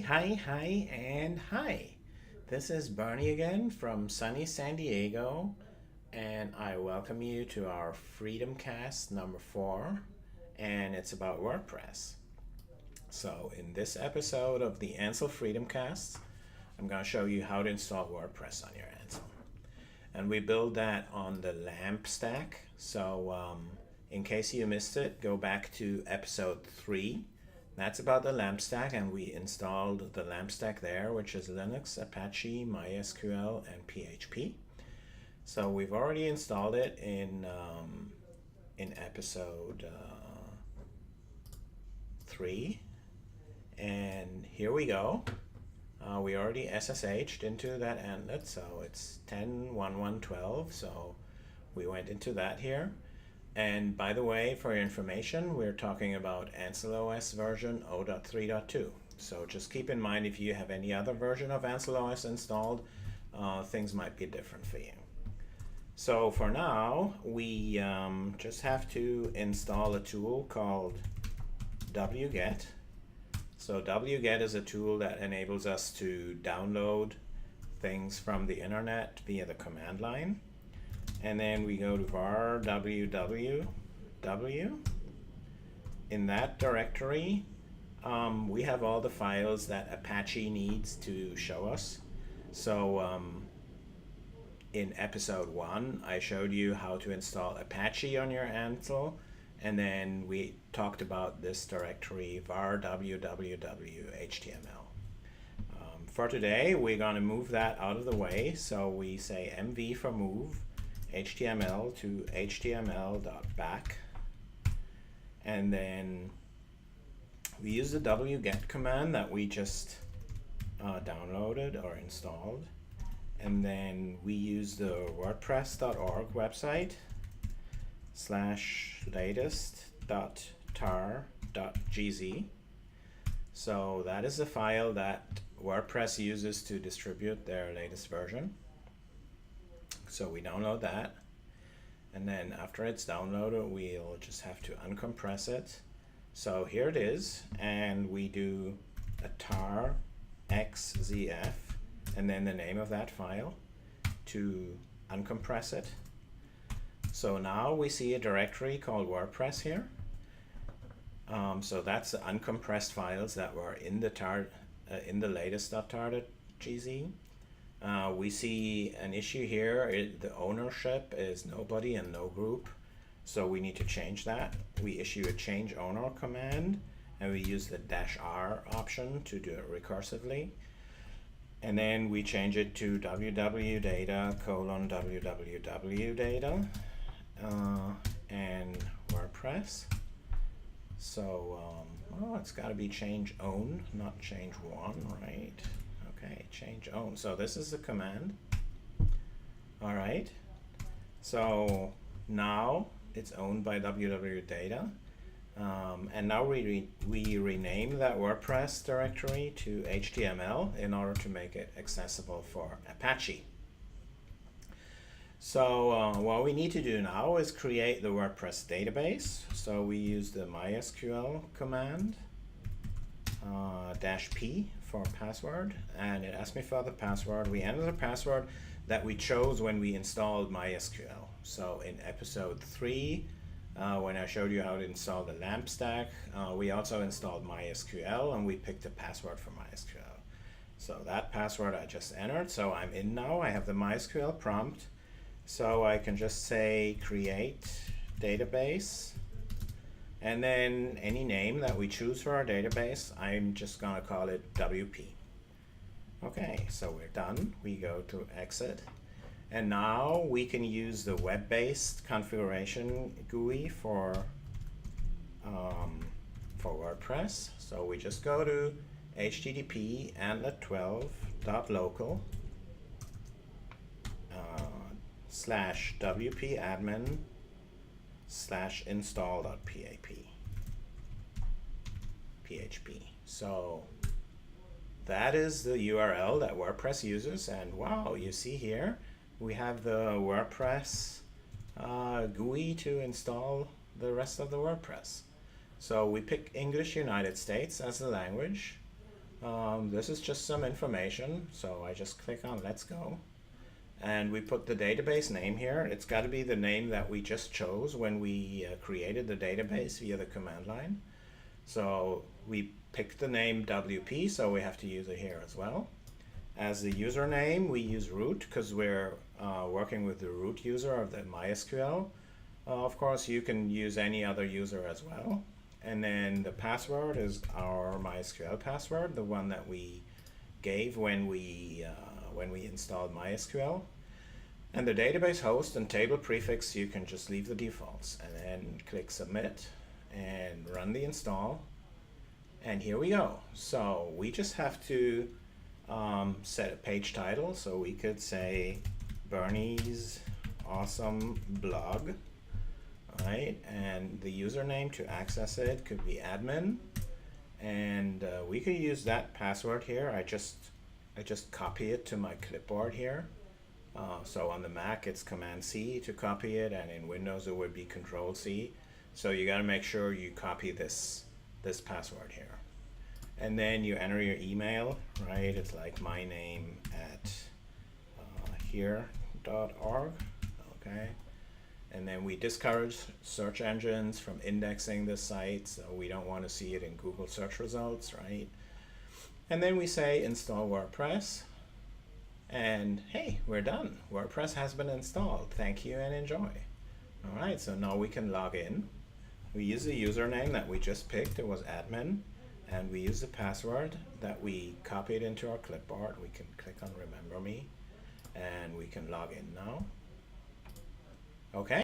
Hi. This is Bernie again from sunny San Diego, and I welcome you to our FreedomCast-04, and it's about WordPress. So, in this episode of the Ansel FreedomCast, I'm going to show you how to install WordPress on your Ansel. And we build that on the LAMP stack. So, in case you missed it, go back to episode 3. That's about the LAMP stack, and we installed the LAMP stack there, which is Linux, Apache, MySQL, and PHP. So we've already installed it in episode 3, and here we go. We already SSH'd into that endlet, so it's 10.11.12. So we went into that here. And by the way, for your information, we're talking about Ansel OS version 0.3.2. So just keep in mind, if you have any other version of Ansel OS installed, things might be different for you. So for now, we just have to install a tool called wget. So wget is a tool that enables us to download things from the internet via the command line. And then we go to var www. In that directory, we have all the files that Apache needs to show us. So in episode 1, I showed you how to install Apache on your Ansel, and then we talked about this directory var www.html. For today, we're going to move that out of the way, so we say mv for move HTML to html.back, and then we use the wget command that we just downloaded or installed, and then we use the wordpress.org website /latest.tar.gz. So that is the file that WordPress uses to distribute their latest version. So we download that, and then after it's downloaded, we'll just have to uncompress it. So here it is, and we do a tar xzf and then the name of that file to uncompress it. So now we see a directory called WordPress here. So that's the uncompressed files that were in the latest.tar.gz. We see an issue here. The ownership is nobody and no group, so we need to change that. We issue a change owner command, and we use the -r option to do it recursively. And then we change it to www.data and WordPress. So, it's got to be change own, not change one, right? Okay, change own. So this is the command. All right. So now it's owned by www.data. And now we rename that WordPress directory to HTML in order to make it accessible for Apache. So what we need to do now is create the WordPress database. So we use the MySQL command, -p for password, and it asks me for the password. We enter the password that we chose when we installed MySQL. So in episode 3, when I showed you how to install the LAMP stack, we also installed MySQL, and we picked a password for MySQL. So that password I just entered. So I'm in now. I have the MySQL prompt. So I can just say create database, and then any name that we choose for our database, I'm just going to call it WP. Okay, so we're done. We go to exit. And now we can use the web-based configuration GUI for WordPress. So we just go to http antlet12.local /wp-admin /install.php. So that is the URL that WordPress uses, and wow, you see here we have the WordPress GUI to install the rest of the WordPress. So we pick English United States as the language. This is just some information, so I just click on Let's Go. And we put the database name here. It's got to be the name that we just chose when we created the database via the command line. So we picked the name WP, so we have to use it here as well. As the username, we use root because we're working with the root user of the MySQL. Of course, you can use any other user as well. And then the password is our MySQL password, the one that we gave when we installed MySQL. And the database host and table prefix, you can just leave the defaults and then click Submit and run the install. And here we go. So we just have to set a page title. So we could say Bernie's Awesome Blog. Right, and the username to access it could be admin, and we could use that password here. I just copy it to my clipboard here. So on the Mac it's Command C to copy it, and in Windows it would be Control C. So you got to make sure you copy this password here, and then you enter your email. Right, it's like my name at here.org. Okay. And then we discourage search engines from indexing this site, so we don't want to see it in Google search results, right? And then we say install WordPress, and hey, we're done. WordPress has been installed. Thank you and enjoy. All right, so now we can log in. We use the username that we just picked. It was admin, and we use the password that we copied into our clipboard. We can click on Remember Me, and we can log in now. Okay.